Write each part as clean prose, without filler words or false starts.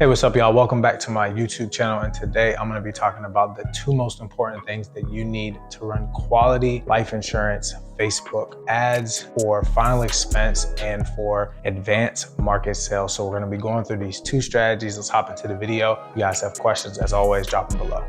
Hey, what's up, y'all? Welcome back to my YouTube channel. And today I'm going to be talking about the two most important things that you need to run quality life insurance Facebook ads for final expense and for advanced market sales. So we're going to be going through these two strategies. Let's hop into the video. If you guys have questions, as always, drop them below.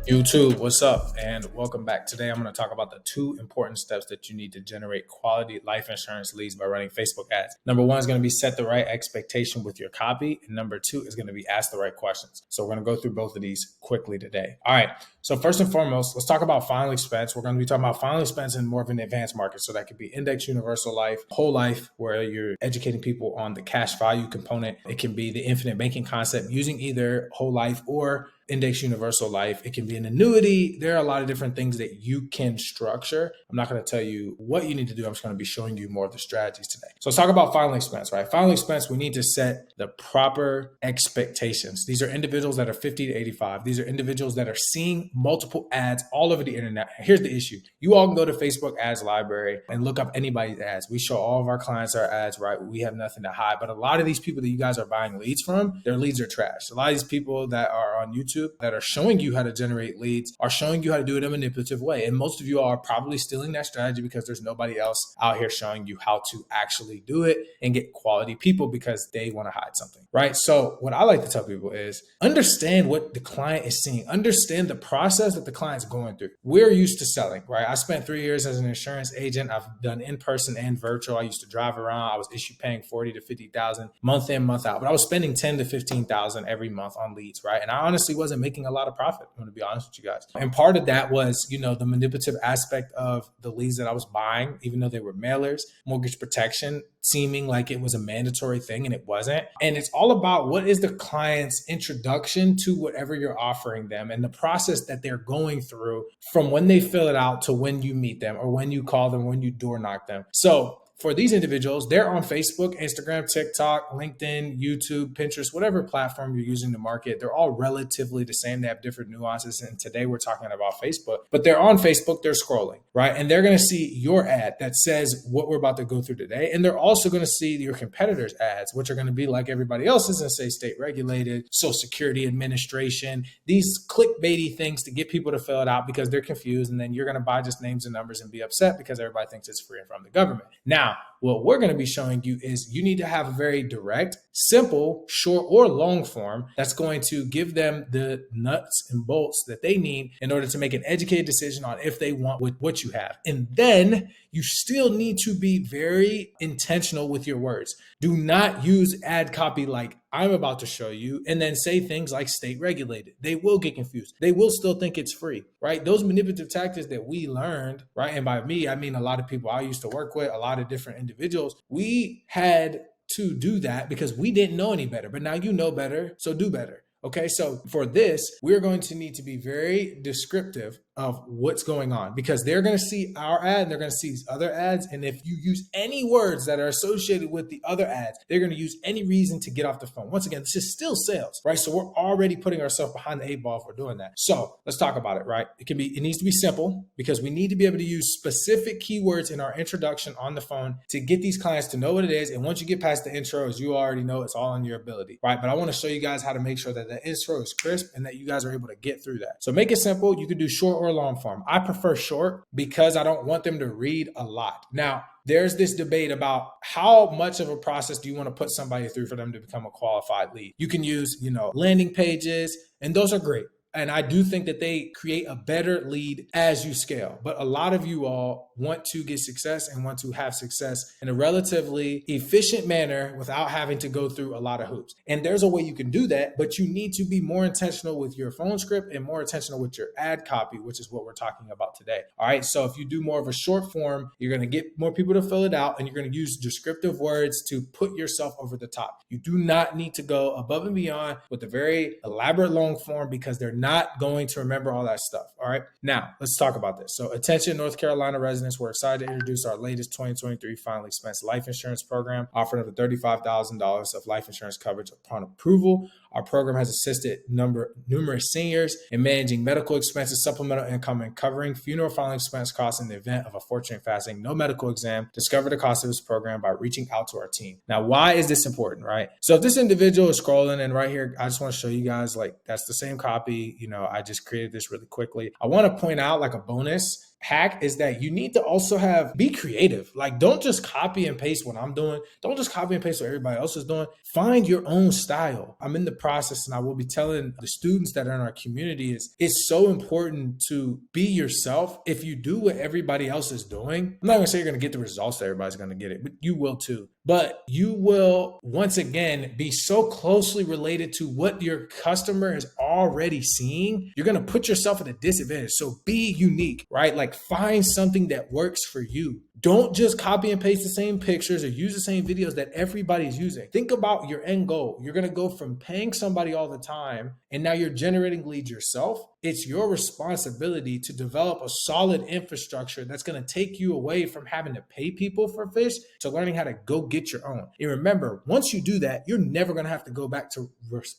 YouTube, what's up? And welcome back. Today, I'm going to talk about the two important steps that you need to generate quality life insurance leads by running Facebook ads. Number one is going to be set the right expectation with your copy. And number two is going to be ask the right questions. So we're going to go through both of these quickly today. All right. So first and foremost, let's talk about final expense. We're going to be talking about final expense in more of an advanced market. So that could be index universal life, whole life, where you're educating people on the cash value component. It can be the infinite banking concept using either whole life or index universal life. It can be an annuity. There are a lot of different things that you can structure. I'm not going to tell you what you need to do. I'm just going to be showing you more of the strategies today. So let's talk about final expense, right? Final expense, we need to set the proper expectations. These are individuals that are 50 to 85. These are individuals that are seeing multiple ads all over the internet. Here's the issue. You all can go to Facebook ads library and look up anybody's ads. We show all of our clients our ads, right? We have nothing to hide. But a lot of these people that you guys are buying leads from, their leads are trash. A lot of these people that are on YouTube that are showing you how to generate leads are showing you how to do it in a manipulative way. And most of you are probably stealing that strategy because there's nobody else out here showing you how to actually do it and get quality people because they want to hide something, right? So what I like to tell people is understand what the client is seeing, understand the process that the client's going through. We're used to selling, right? I spent 3 years as an insurance agent. I've done in-person and virtual. I used to drive around. I was paying 40 to 50,000 month in, month out, but I was spending 10 to 15,000 every month on leads, right? And I honestly wasn't making a lot of profit. I'm going to be honest with you guys. And part of that was, the manipulative aspect of the leads that I was buying, even though they were mailers, mortgage protection, seeming like it was a mandatory thing and it wasn't. And it's all about what is the client's introduction to whatever you're offering them and the process that they're going through from when they fill it out to when you meet them or when you call them, when you door knock them. So for these individuals, they're on Facebook, Instagram, TikTok, LinkedIn, YouTube, Pinterest, whatever platform you're using to market. They're all relatively the same. They have different nuances. And today we're talking about Facebook, but they're on Facebook, they're scrolling, right? And they're going to see your ad that says what we're about to go through today. And they're also going to see your competitors' ads, which are going to be like everybody else's and say state regulated, Social Security Administration, these clickbaity things to get people to fill it out because they're confused. And then you're going to buy just names and numbers and be upset because everybody thinks it's free and from the government. Now, what we're going to be showing you is you need to have a very direct, simple, short or long form that's going to give them the nuts and bolts that they need in order to make an educated decision on if they want what you have. And then you still need to be very intentional with your words. Do not use ad copy like I'm about to show you and then say things like state regulated. They will get confused. They will still think it's free, right? Those manipulative tactics that we learned, right? And by me, I mean a lot of people I used to work with, a lot of different individuals. We had to do that because we didn't know any better, but now you know better, so do better. Okay, so for this, we're going to need to be very descriptive of what's going on because they're going to see our ad and they're going to see these other ads. And if you use any words that are associated with the other ads, they're going to use any reason to get off the phone. Once again, this is still sales, right? So we're already putting ourselves behind the 8 ball if we're doing that. So let's talk about it, right? It needs to be simple because we need to be able to use specific keywords in our introduction on the phone to get these clients to know what it is. And once you get past the intro, as you already know, it's all in your ability, right? But I want to show you guys how to make sure that the intro is crisp and that you guys are able to get through that. So make it simple. You can do short or long form. I prefer short because I don't want them to read a lot. Now, there's this debate about how much of a process do you want to put somebody through for them to become a qualified lead. You can use, landing pages, and those are great. And I do think that they create a better lead as you scale. But a lot of you all want to get success and want to have success in a relatively efficient manner without having to go through a lot of hoops. And there's a way you can do that, but you need to be more intentional with your phone script and more intentional with your ad copy, which is what we're talking about today. All right. So if you do more of a short form, you're going to get more people to fill it out and you're going to use descriptive words to put yourself over the top. You do not need to go above and beyond with a very elaborate long form because they're not going to remember all that stuff. All right. Now let's talk about this. So attention, North Carolina residents, we're excited to introduce our latest 2023 final expense life insurance program offering up to $35,000 of life insurance coverage upon approval. Our program has assisted numerous seniors in managing medical expenses, supplemental income, and covering funeral filing expense costs in the event of a fortunate passing. No medical exam. Discover the cost of this program by reaching out to our team. Now, why is this important, right? So if this individual is scrolling, and right here, I just want to show you guys, like, that's the same copy. I just created this really quickly. I want to point out, like, a bonus hack is that you need to be creative. Like, don't just copy and paste what I'm doing. Don't just copy and paste what everybody else is doing. Find your own style. I'm in the process, and I will be telling the students that are in our community it's so important to be yourself. If you do what everybody else is doing, I'm not going to say you're going to get the results that everybody's going to get it, but you will too. But you will, once again, be so closely related to what your customer is already seeing. You're going to put yourself at a disadvantage. So be unique, right? Like, find something that works for you. Don't just copy and paste the same pictures or use the same videos that everybody's using. Think about your end goal. You're going to go from paying somebody all the time, and now you're generating leads yourself. It's your responsibility to develop a solid infrastructure that's going to take you away from having to pay people for fish to learning how to go get your own. And remember, once you do that, you're never going to have to go back to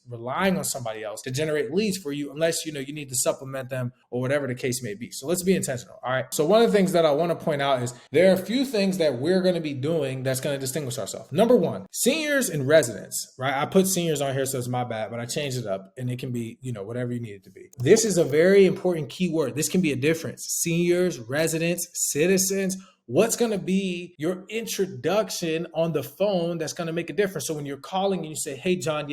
relying on somebody else to generate leads for you unless you need to supplement them or whatever the case may be. So let's be intentional. All right. So one of the things that I want to point out is there are a few things that we're going to be doing that's going to distinguish ourselves. Number one, seniors and residents, right? I put seniors on here, so it's my bad, but I changed it up, and it can be, whatever you need it to be. This is a very important keyword. This can be a difference. Seniors, residents, citizens. What's going to be your introduction on the phone that's going to make a difference? So when you're calling and you say, hey, John,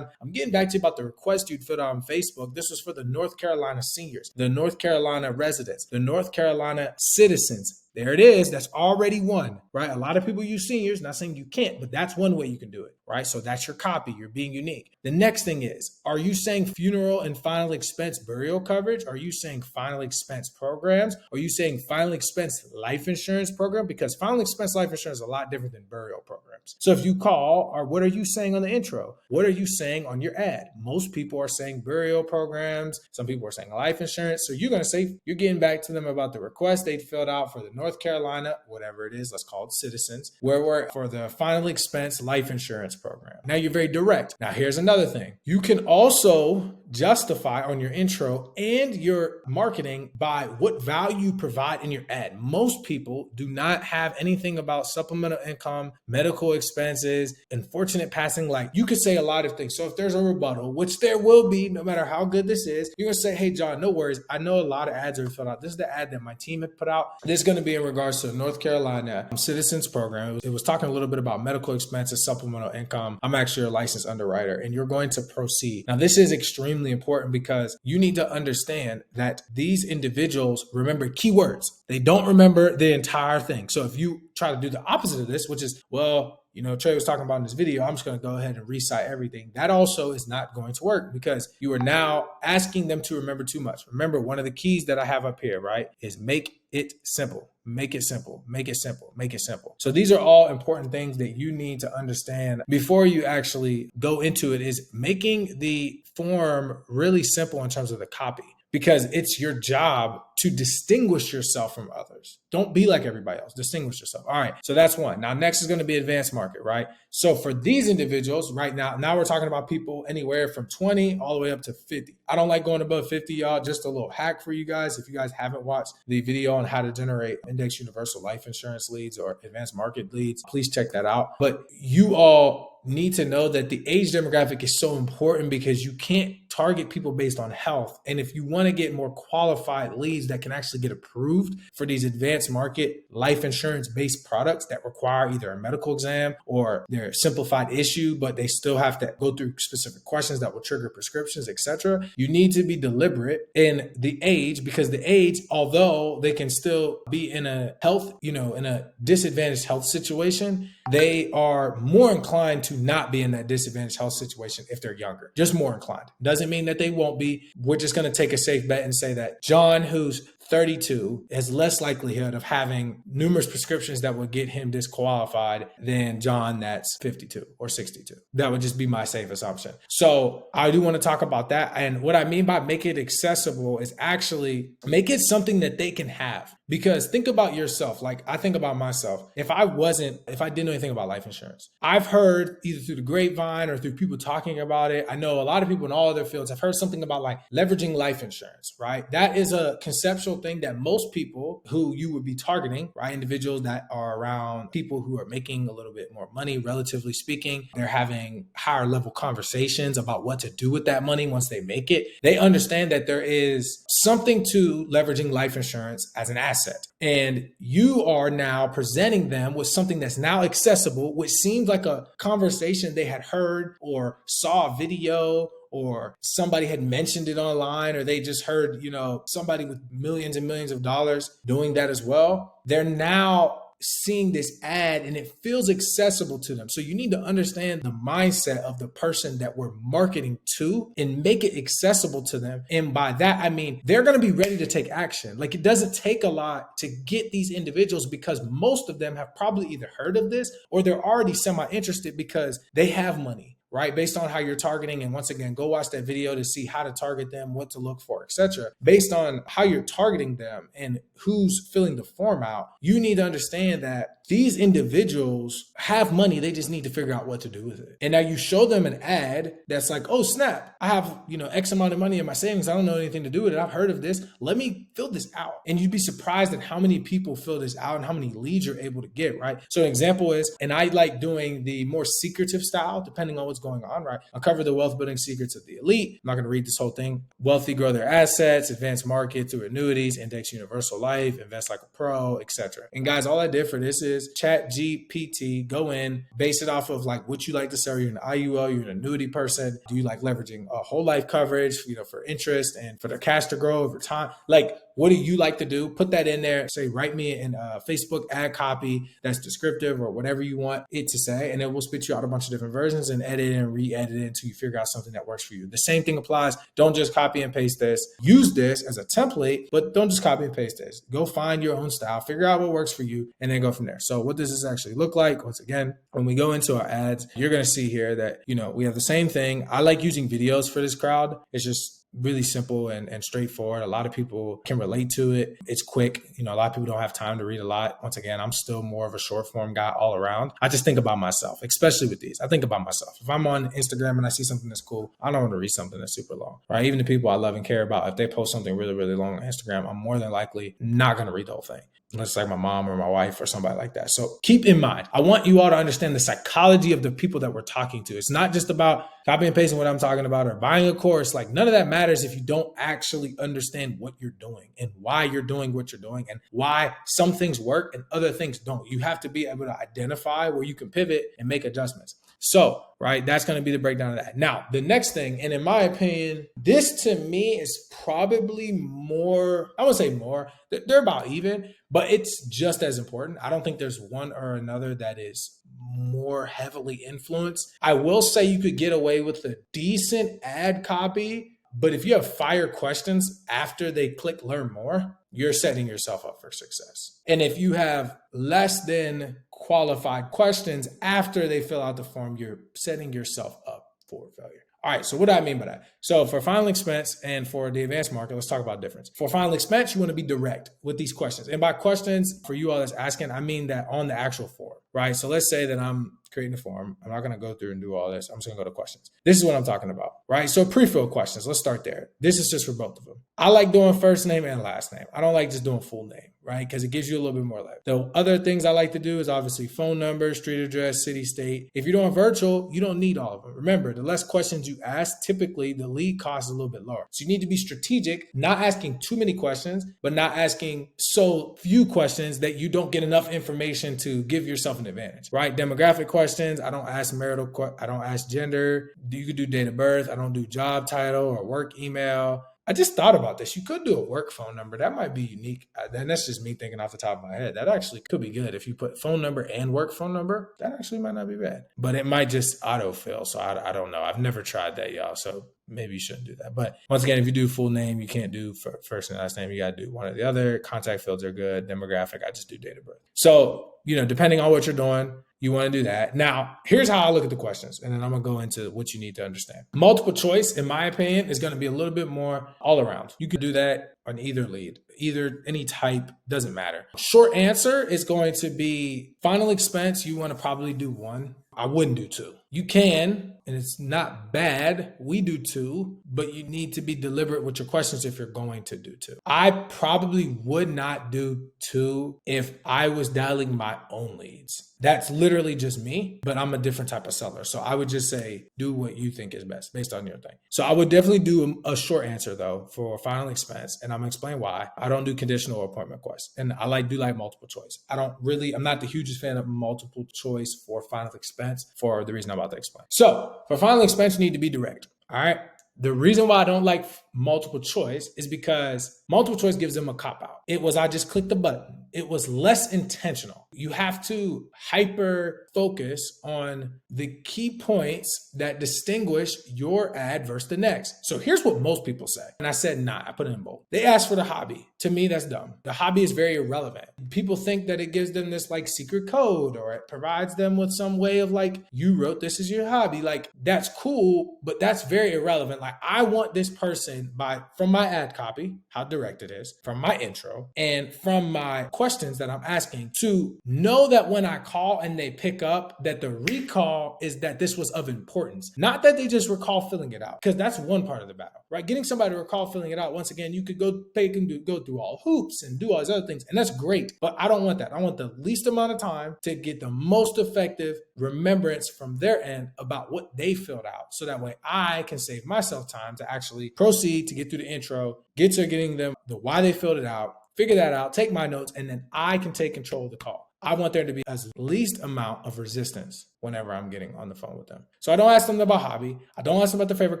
I'm getting back to you about the request you'd filled out on Facebook. This was for the North Carolina seniors, the North Carolina residents, the North Carolina citizens. There it is. That's already one, right? A lot of people use seniors, not saying you can't, but that's one way you can do it, right? So that's your copy. You're being unique. The next thing is, are you saying funeral and final expense burial coverage? Are you saying final expense programs? Are you saying final expense life insurance program? Because final expense life insurance is a lot different than burial programs. So if you call, or what are you saying on the intro? What are you saying on your ad? Most people are saying burial programs. Some people are saying life insurance. So you're going to say, you're getting back to them about the request they filled out for the North Carolina, whatever it is, let's call it citizens, where we're for the final expense life insurance program. Now you're very direct. Now here's another thing. You can also justify on your intro and your marketing by what value you provide in your ad. Most people do not have anything about supplemental income, medical expenses, unfortunate passing. Like, you could say a lot of things. So if there's a rebuttal, which there will be, no matter how good this is, you're going to say, hey, John, no worries. I know a lot of ads are filled out. This is the ad that my team had put out. This is going to be in regards to the North Carolina Citizens Program. It was talking a little bit about medical expenses, supplemental income. I'm actually a licensed underwriter, and you're going to proceed. Now, this is extremely important because you need to understand that these individuals remember keywords. They don't remember the entire thing. So if you try to do the opposite of this, which is, well, Trey was talking about in this video, I'm just going to go ahead and recite everything. That also is not going to work because you are now asking them to remember too much. Remember, one of the keys that I have up here, right, is make it simple. Make it simple. Make it simple. Make it simple. So these are all important things that you need to understand before you actually go into it, is making the form really simple in terms of the copy, because it's your job to distinguish yourself from others. Don't be like everybody else. Distinguish yourself. All right. So that's one. Now, next is going to be advanced market, right? So for these individuals right now we're talking about people anywhere from 20 all the way up to 50. I don't like going above 50, y'all. Just a little hack for you guys. If you guys haven't watched the video on how to generate index universal life insurance leads or advanced market leads, please check that out. But you all need to know that the age demographic is so important because you can't target people based on health. And if you want to get more qualified leads that can actually get approved for these advanced market life insurance based products that require either a medical exam or they're simplified issue, but they still have to go through specific questions that will trigger prescriptions, etc. You need to be deliberate in the age, because the age, although they can still be in a health, in a disadvantaged health situation, they are more inclined to not be in that disadvantaged health situation if they're younger. Just more inclined. Doesn't mean that they won't be. We're just going to take a safe bet and say that John, who's 32, has less likelihood of having numerous prescriptions that would get him disqualified than John that's 52 or 62. That would just be my safe assumption. So I do want to talk about that. And what I mean by make it accessible is actually make it something that they can have. Because think about yourself. Like I think about myself. If I didn't know anything about life insurance, I've heard either through the grapevine or through people talking about it. I know a lot of people in all other fields have heard something about like leveraging life insurance, right? That is a conceptual thing that most people who you would be targeting, right? Individuals that are around people who are making a little bit more money, relatively speaking, they're having higher level conversations about what to do with that money once they make it. They understand that there is something to leveraging life insurance as an asset. And you are now presenting them with something that's now accessible, which seems like a conversation they had heard or saw a video or somebody had mentioned it online, or they just heard, somebody with millions and millions of dollars doing that as well. They're now seeing this ad and it feels accessible to them. So you need to understand the mindset of the person that we're marketing to and make it accessible to them. And by that, I mean, they're going to be ready to take action. Like it doesn't take a lot to get these individuals because most of them have probably either heard of this or they're already semi-interested because they have money, right? Based on how you're targeting. And once again, go watch that video to see how to target them, what to look for, etc. Based on how you're targeting them and who's filling the form out, you need to understand that these individuals have money. They just need to figure out what to do with it. And now you show them an ad that's like, oh, snap, I have, X amount of money in my savings. I don't know anything to do with it. I've heard of this. Let me fill this out. And you'd be surprised at how many people fill this out and how many leads you're able to get, right? So an example is, and I like doing the more secretive style, depending on what's going on, right? I'll cover the wealth building secrets of the elite. I'm not going to read this whole thing. Wealthy grow their assets, advanced market through annuities, index universal life, invest like a pro, etc. And guys, all I did for this is Chat GPT, go in, base it off of like what you like to sell. You're an IUL, you're an annuity person. Do you like leveraging a whole life coverage, for interest and for the cash to grow over time? Like, what do you like to do? Put that in there. Say, write me in a Facebook ad copy that's descriptive or whatever you want it to say. And it will spit you out a bunch of different versions and edit and re-edit it until you figure out something that works for you. The same thing applies. Don't just copy and paste this. Use this as a template, but don't just copy and paste this. Go find your own style, figure out what works for you, and then go from there. So what does this actually look like? Once again, when we go into our ads, you're going to see here that, we have the same thing. I like using videos for this crowd. It's just really simple and straightforward. A lot of people can relate to it. It's quick. A lot of people don't have time to read a lot. Once again, I'm still more of a short form guy all around. I just think about myself, especially with these. I think about myself. If I'm on Instagram and I see something that's cool, I don't want to read something that's super long, right? Even the people I love and care about, if they post something really, really long on Instagram, I'm more than likely not going to read the whole thing. Unless it's like my mom or my wife or somebody like that. So keep in mind, I want you all to understand the psychology of the people that we're talking to. It's not just about copy and pasting what I'm talking about or buying a course. Like none of that matters if you don't actually understand what you're doing and why you're doing what you're doing and why some things work and other things don't. You have to be able to identify where you can pivot and make adjustments. So, right, that's going to be the breakdown of that. Now, the next thing, and in my opinion, this to me is probably more, I would say more, they're about even, but it's just as important. I don't think there's one or another that is more heavily influenced. I will say you could get away with a decent ad copy, but if you have fire questions after they click learn more, you're setting yourself up for success. And if you have less than qualified questions after they fill out the form, you're setting yourself up for failure. All right, so what do I mean by that? So for final expense and for the advanced market, let's talk about difference. For final expense, you want to be direct with these questions. And by questions, for you all that's asking, I mean that on the actual form, right? So let's say that I'm creating a form. I'm not going to go through and do all this. I'm just going to go to questions. This is what I'm talking about, right? So pre-fill questions, let's start there. This is just for both of them. I like doing first name and last name. I don't like just doing full name, right? Because it gives you a little bit more life. The other things I like to do is obviously phone number, street address, city, state. If you're doing virtual, you don't need all of them. Remember, the less questions you ask, typically the lead cost is a little bit lower. So you need to be strategic, not asking too many questions, but not asking so few questions that you don't get enough information to give yourself an advantage, right? Demographic questions. I don't ask I don't ask gender. You could do date of birth. I don't do job title or work email. I just thought about this. You could do a work phone number. That might be unique. And that's just me thinking off the top of my head. That actually could be good. If you put phone number and work phone number, that actually might not be bad. But it might just autofill. So I don't know. I've never tried that, y'all. So maybe you shouldn't do that. But once again, if you do full name, you can't do first and last name. You got to do one or the other. Contact fields are good. Demographic, I just do date of birth. So, depending on what you're doing, You want to do that. Now, here's how I look at the questions, and then I'm going to go into what you need to understand. Multiple choice, in my opinion, is going to be a little bit more all around. You can do that on either lead, either any type, doesn't matter. Short answer is going to be final expense. You want to probably do one. I wouldn't do two. You can, and it's not bad. We do two, but you need to be deliberate with your questions if you're going to do two. I probably would not do two if I was dialing my own leads. That's literally just me, but I'm a different type of seller. So I would just say, do what you think is best based on your thing. So I would definitely do a short answer though for final expense. And I'm gonna explain why. I don't do conditional appointment quests. And I do like multiple choice. I'm not the hugest fan of multiple choice for final expense for the reason I'm about to explain. So for final expense, you need to be direct. All right. The reason why I don't like multiple choice is because multiple choice gives them a cop out. It was, I just clicked the button. It was less intentional. You have to hyper focus on the key points that distinguish your ad versus the next. So here's what most people say. And I said, nah, I put it in bold. They asked for the hobby. To me, that's dumb. The hobby is very irrelevant. People think that it gives them this like secret code or it provides them with some way of like, you wrote this as your hobby. Like that's cool, but that's very irrelevant. Like I want this person from my ad copy, how direct it is, from my intro, and from my questions that I'm asking to know that when I call and they pick up, that the recall is that this was of importance. Not that they just recall filling it out, because that's one part of the battle, right? Getting somebody to recall filling it out, once again, you could go through all hoops and do all these other things, and that's great, but I don't want that. I want the least amount of time to get the most effective remembrance from their end about what they filled out, so that way I can save myself time to actually proceed to get through the intro, get to getting them the why they filled it out, figure that out, take my notes, and then I can take control of the call. I want there to be as least amount of resistance whenever I'm getting on the phone with them. So I don't ask them about hobby. I don't ask them about their favorite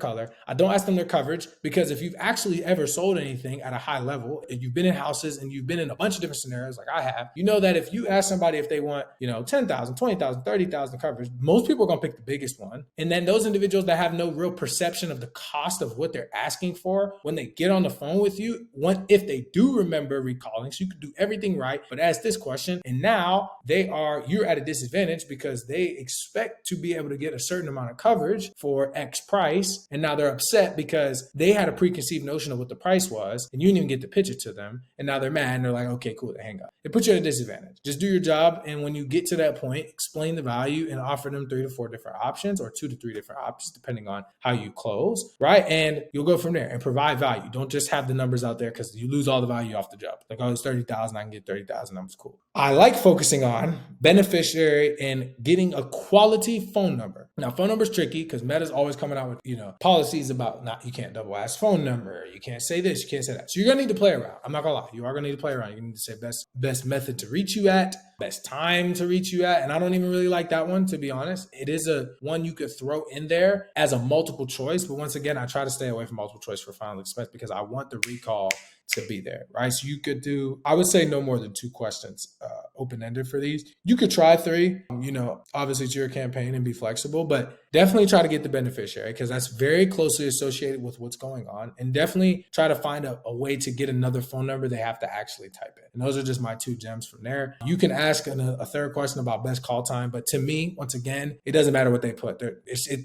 color. I don't ask them their coverage, because if you've actually ever sold anything at a high level, if you've been in houses and you've been in a bunch of different scenarios like I have, you know that if you ask somebody if they want, 10,000, 20,000, 30,000 coverage, most people are going to pick the biggest one. And then those individuals that have no real perception of the cost of what they're asking for, when they get on the phone with you, if they do remember recalling, so you could do everything right, but ask this question, and now you're at a disadvantage because they expect to be able to get a certain amount of coverage for X price. And now they're upset because they had a preconceived notion of what the price was and you didn't even get to pitch it to them. And now they're mad and they're like, okay, cool, hang up. It puts you at a disadvantage. Just do your job. And when you get to that point, explain the value and offer them 3 to 4 different options, or 2 to 3 different options, depending on how you close, right? And you'll go from there and provide value. Don't just have the numbers out there, because you lose all the value off the jump. Like, oh, it's 30,000, I can get 30,000 numbers, cool. I like focusing on beneficiary and getting a quality phone number. Now, phone number is tricky because Meta's always coming out with, policies about you can't double ask phone number. You can't say this, you can't say that. So you're going to need to play around. I'm not going to lie. You are going to need to play around. You need to say best method to reach you at, best time to reach you at. And I don't even really like that one, to be honest. It is a one you could throw in there as a multiple choice. But once again, I try to stay away from multiple choice for final expense because I want the recall to be there, right? So you could do, I would say no more than 2 questions open-ended for these. You could try 3, obviously it's your campaign and be flexible, but definitely try to get the beneficiary because that's very closely associated with what's going on. And definitely try to find a way to get another phone number they have to actually type in. And those are just my 2 gems from there. You can ask a third question about best call time, but to me, once again, it doesn't matter what they put.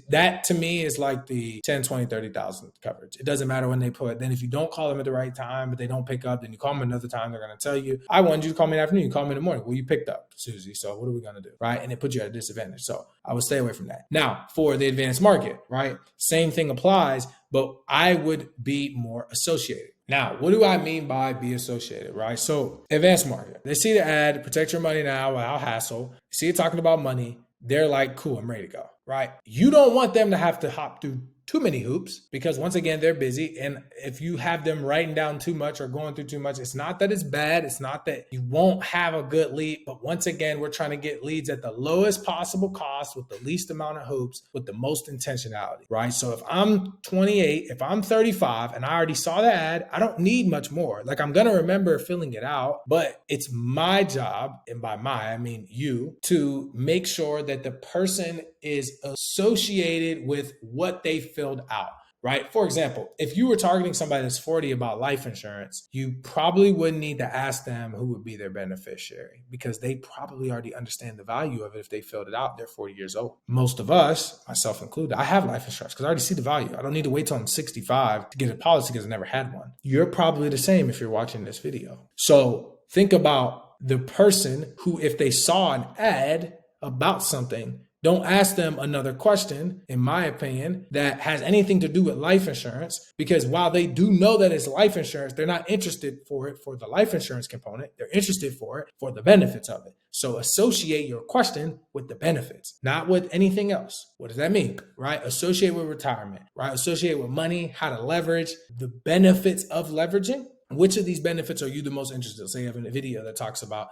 That to me is like the 10, 20, 30,000 coverage. It doesn't matter when they put. Then if you don't call them at the right time, but they don't pick up, then you call them another time, they're going to tell you, I wanted you to call me in the afternoon, you call me in the morning. Well, you picked up, Susie, so what are we going to do, right? And it puts you at a disadvantage. So I would stay away from that. Now, for the advanced market, right? Same thing applies, but I would be more associated. Now, what do I mean by be associated, right? So advanced market, they see the ad, protect your money now without hassle. You see it talking about money. They're like, cool, I'm ready to go, right? You don't want them to have to hop through too many hoops because once again, they're busy. And if you have them writing down too much or going through too much, it's not that it's bad. It's not that you won't have a good lead. But once again, we're trying to get leads at the lowest possible cost with the least amount of hoops with the most intentionality, right? So if I'm 28, if I'm 35 and I already saw the ad, I don't need much more. Like I'm going to remember filling it out, but it's my job, and by I mean you, to make sure that the person is associated with what they filled out, right? For example, if you were targeting somebody that's 40 about life insurance, you probably wouldn't need to ask them who would be their beneficiary, because they probably already understand the value of it if they filled it out. They're 40 years old. Most of us, myself included, I have life insurance because I already see the value. I don't need to wait till I'm 65 to get a policy because I never had one. You're probably the same if you're watching this video. So think about the person who, if they saw an ad about something, don't ask them another question, in my opinion, that has anything to do with life insurance, because while they do know that it's life insurance, they're not interested for it for the life insurance component. They're interested for it for the benefits of it. So associate your question with the benefits, not with anything else. What does that mean, right? Associate with retirement, right? Associate with money, how to leverage, the benefits of leveraging. Which of these benefits are you the most interested in? Say you have a video that talks about,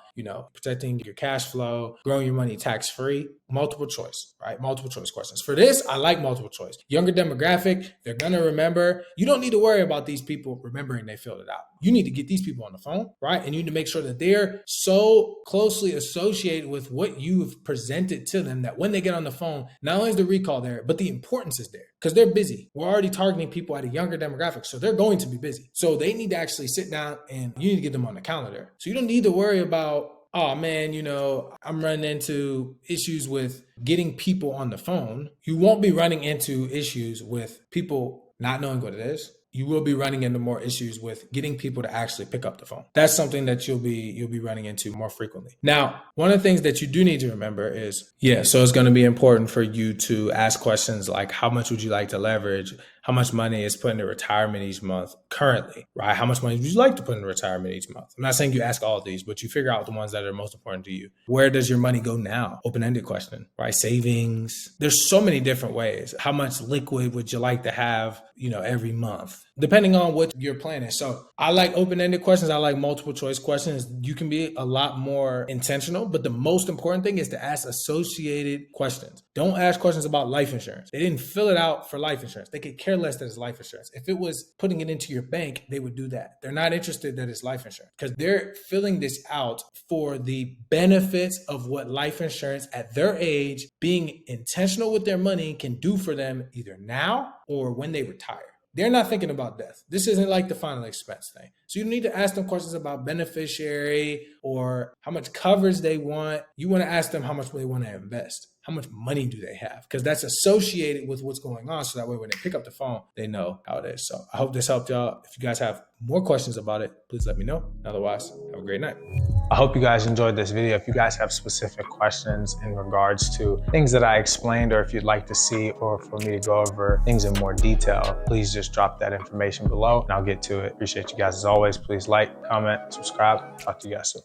protecting your cash flow, growing your money tax-free, multiple choice, right? Multiple choice questions. For this, I like multiple choice. Younger demographic, they're going to remember. You don't need to worry about these people remembering they filled it out. You need to get these people on the phone, right? And you need to make sure that they're so closely associated with what you've presented to them that when they get on the phone, not only is the recall there, but the importance is there because they're busy. We're already targeting people at a younger demographic, so they're going to be busy. So they need to actually sit down and you need to get them on the calendar. So you don't need to worry about, oh man, I'm running into issues with getting people on the phone. You won't be running into issues with people not knowing what it is. You will be running into more issues with getting people to actually pick up the phone. That's something that you'll be running into more frequently. Now, one of the things that you do need to remember is, so it's going to be important for you to ask questions like, how much would you like to leverage? How much money is put into retirement each month currently, right? How much money would you like to put into retirement each month? I'm not saying you ask all of these, but you figure out the ones that are most important to you. Where does your money go now? Open-ended question, right? Savings. There's so many different ways. How much liquid would you like to have, every month? Depending on what your plan is. So I like open-ended questions. I like multiple choice questions. You can be a lot more intentional, but the most important thing is to ask associated questions. Don't ask questions about life insurance. They didn't fill it out for life insurance. They could care less that it's life insurance. If it was putting it into your bank, they would do that. They're not interested that it's life insurance because they're filling this out for the benefits of what life insurance at their age, being intentional with their money, can do for them either now or when they retire. They're not thinking about death. This isn't like the final expense thing. So you need to ask them questions about beneficiary or how much coverage they want. You want to ask them how much they want to invest. How much money do they have? Because that's associated with what's going on. So that way when they pick up the phone, they know how it is. So I hope this helped y'all. If you guys have more questions about it, please let me know. Otherwise, have a great night. I hope you guys enjoyed this video. If you guys have specific questions in regards to things that I explained, or if you'd like to see or for me to go over things in more detail, please just drop that information below and I'll get to it. Appreciate you guys as always. Please like, comment, subscribe. Talk to you guys soon.